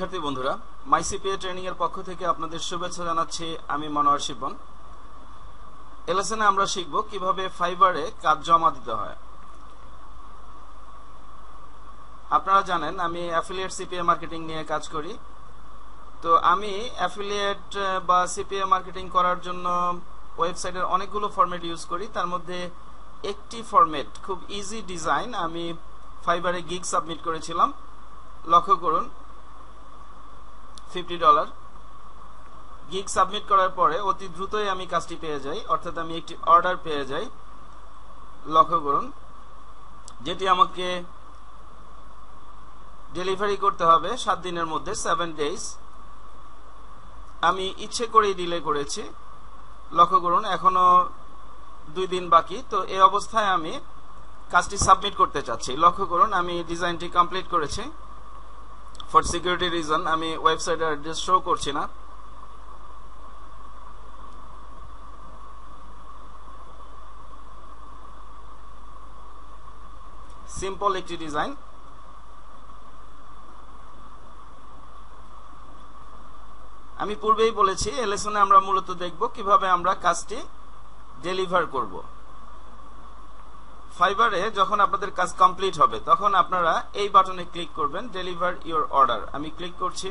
শিক্ষার্থী বন্ধুরা, মাইসিপিএ ট্রেনিং এর পক্ষ থেকে আপনাদের শুভেচ্ছা জানাচ্ছি। আমি মনোয়ার শিবন। এই লেসনে আমরা শিখব কিভাবে ফাইবারে কাজ জমা দিতে হয়। আপনারা জানেন আমি অ্যাফিলিয়েট সিপিএ মার্কেটিং নিয়ে কাজ করি। তো আমি অ্যাফিলিয়েট বা সিপিএ মার্কেটিং করার জন্য ওয়েবসাইটের অনেকগুলো ফরম্যাট ইউজ করি। তার মধ্যে একটি ফরম্যাট, খুব ইজি ডিজাইন, আমি ফাইবারে গিগ সাবমিট করেছিলাম। লক্ষ্য করুন, $50 গিগ সাবমিট করার পরে অতি দ্রুতই আমি কাজটি পেয়ে যাই, অর্থাৎ আমি একটি অর্ডার পেয়ে যাই। লক্ষ্য করুন, যেটি আমাকে ডেলিভারি করতে হবে 7 দিনের মধ্যে, 7 days। আমি ইচ্ছে করেই ডিলে করেছি। লক্ষ্য করুন, এখনো 2 দিন বাকি। তো এই অবস্থায় আমি কাজটি সাবমিট করতে চাচ্ছি। লক্ষ্য করুন, আমি ডিজাইনটি কমপ্লিট করেছি। ফর সিকিউরিটি রিজন আমি ওয়েবসাইটের অ্যাড্রেস শো করছি না। সিম্পল একটি ডিজাইন। আমি পূর্বেই বলেছি, এই লেসনে আমরা মূলত দেখব কিভাবে আমরা কাজটি ডেলিভার করব। ফাইবারে যখন আপনাদের কাজ কমপ্লিট হবে তখন আপনারা এই বাটনে ক্লিক করবেন, ডেলিভার ইওর অর্ডার। আমি ক্লিক করছি।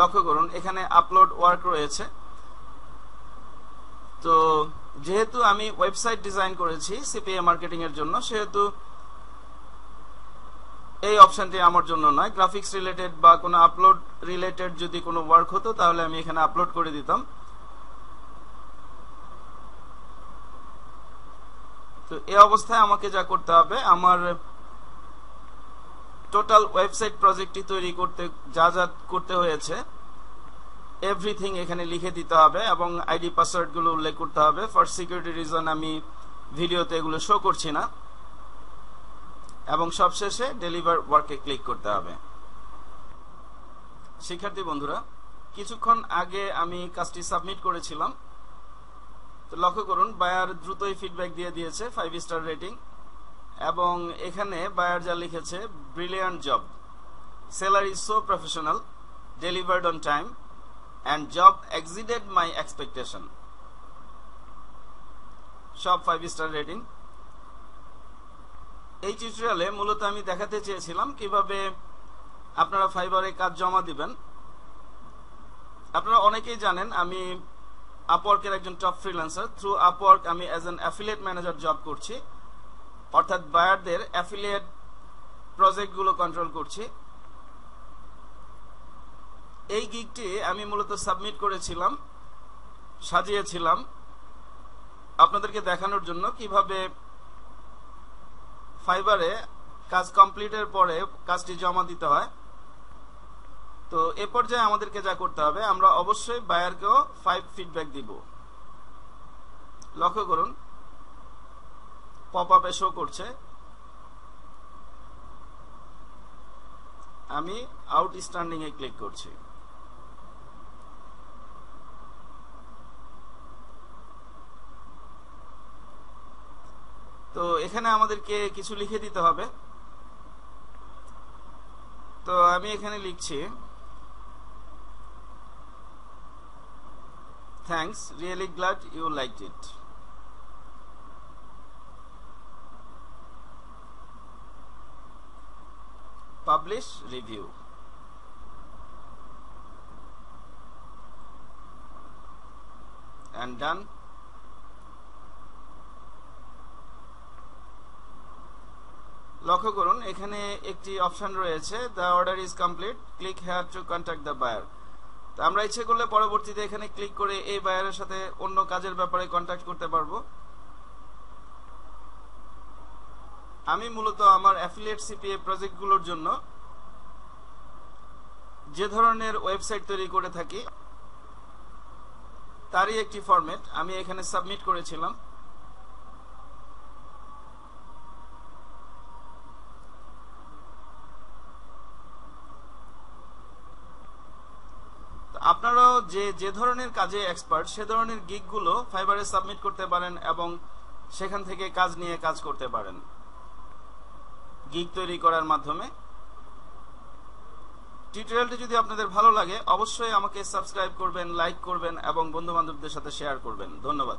লক্ষ্য করুন, এখানে আপলোড ওয়ার্ক রয়েছে। তো যেহেতু আমি ওয়েবসাইট ডিজাইন করেছি সিপিএ মার্কেটিং এর জন্য, সেহেতু এই অপশনটি আমার জন্য নয়। গ্রাফিক্স রিলেটেড বা কোনো আপলোড রিলেটেড যদি কোনো ওয়ার্ক হতো তাহলে আমি এখানে আপলোড করে দিতাম। তো এই অবস্থায় আমাকে যা করতে হবে, আমার টোটাল ওয়েবসাইট প্রজেক্টটি তৈরি করতে যা যা করতে হয়েছে এভরিথিং এখানে লিখে দিতে হবে এবং আইডি পাসওয়ার্ড গুলো উল্লেখ করতে হবে। ফর সিকিউরিটি রিজন আমি ভিডিওতে এগুলো শো করছি না। এবং সবশেষে ডেলিভার ওয়ার্কে ক্লিক করতে হবে। শিক্ষার্থী বন্ধুরা, কিছুক্ষণ আগে আমি কাজটি সাবমিট করেছিলাম। তো লক্ষ্য করুন, বায়ার দ্রুতই ফিডব্যাক দিয়ে দিয়েছে, 5 স্টার রেটিং। এবং এখানে বায়ার যা লিখেছে, brilliant job, seller is so professional, delivered on time and job exceeded my expectation. সব 5 স্টার রেটিং। এই টিউটোরিয়ালে মূলত আমি দেখাতে চেয়েছিলাম কিভাবে আপনারা ফাইবারে কাজ জমা দিবেন। আপনারা অনেকেই জানেন আমি আপওয়ার্কের একজন টপ ফ্রিল্যান্সার। থ্রু আপওয়ার্ক আমি as an affiliate manager job করছি, অর্থাৎ বায়ারদের অ্যাফিলিয়েট প্রজেক্টগুলো কন্ট্রোল করছি। এই গিগটি আমি মূলত সাবমিট করেছিলাম, সাজিয়েছিলাম আপনাদেরকে দেখানোর জন্য কিভাবে ফাইবারে কাজ কমপ্লিটের পরে কাজটি জমা দিতে হয়। তো এ পর্যায়ে আমাদেরকে যা করতে হবে, আমরা অবশ্যই বায়ারকেও 5 ফিডব্যাক দিব। লক্ষ্য করুন, পপ আপে শো করছে। আমি আউটস্ট্যান্ডিং এ ক্লিক করছি। তো এখানে আমাদেরকে কিছু লিখে দিতে হবে। তো আমি এখানে লিখছি, thanks, really glad you liked it. Publish review. and done। লক্ষ্য করুন, এখানে একটি অপশন রয়েছে, the order is complete, click here to contact the buyer. তো আমরা ইচ্ছে করলে পরবর্তীতে এখানে ক্লিক করে এই বায়ারের সাথে অন্য কাজের ব্যাপারে কন্ট্যাক্ট করতে পারবো। আমি মূলত আমার অ্যাফিলিয়েট সিপিএ প্রজেক্টগুলোর জন্য যে ধরনের ওয়েবসাইট তৈরি করে থাকি তারই একটি ফরম্যাট আমি এখানে সাবমিট করেছিলাম। আপনারাও যে ধরনের কাজে এক্সপার্ট সে ধরনের গিগগুলো ফাইবারে সাবমিট করতে পারেন এবং সেখান থেকে কাজ নিয়ে কাজ করতে পারেন। গিগ তৈরি করার মাধ্যমে। টিউটোরিয়ালটি যদি আপনাদের ভালো লাগে অবশ্যই আমাকে সাবস্ক্রাইব করবেন, লাইক করবেন এবং বন্ধু বান্ধবদের সাথে শেয়ার করবেন। ধন্যবাদ।